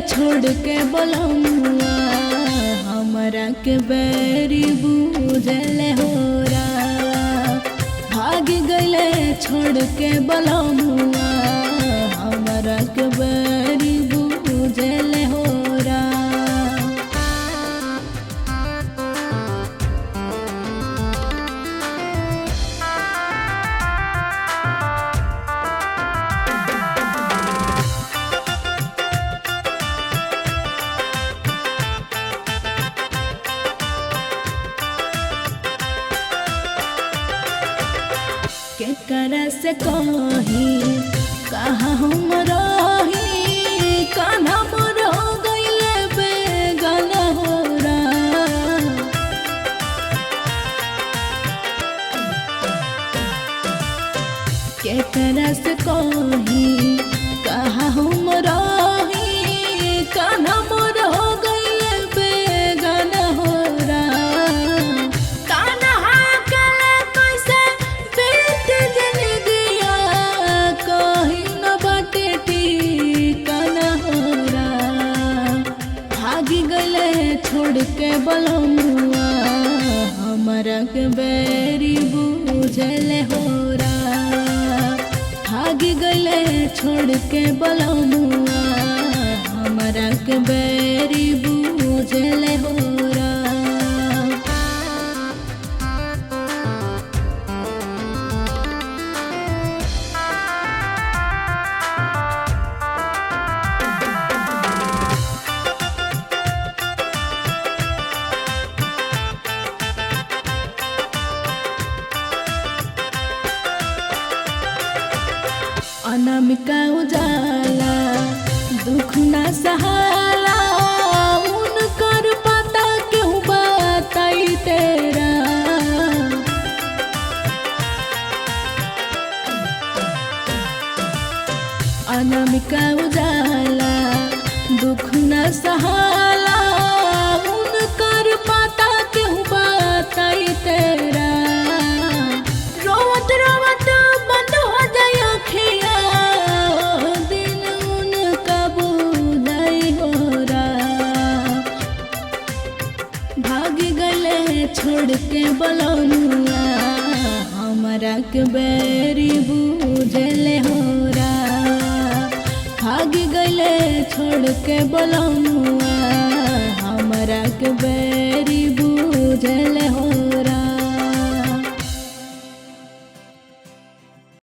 छोड़ के बोलमुआ हमरा के बैरी बुझल होरा। भाग गले छोड़ के बोलमुआ हमरा के बैरी बुझल होरा। केकरा से कही कहाँ हम रही, कान्हा मोर हो गइले बेगान होरा। केकरा से कही कहाँ हम रही, कान्हा मोर हो गइले बेगान होरा। छोड़ के बोलमुआ हमरा के बैरी बुझल होरा। भाग गले छोड़ के बोलमुआ हमरा के बैरी बुझल होरा। अनामिका उजाला दुख ना सहाला, उनकर पता क्यों बताई तेरा। अनामिका उजाला दुख ना सहाला, उनकर पता क्यों बताई तेरा। रोवत रोवत बंद हो जाए अखिया, दिन उनका बुझाई होरा। भाग गले छोड़ के बोलमुआ हमरा के बैरी बुझल होरा। भाग गले छोड़ के बोलमुआ हमरा के बैरी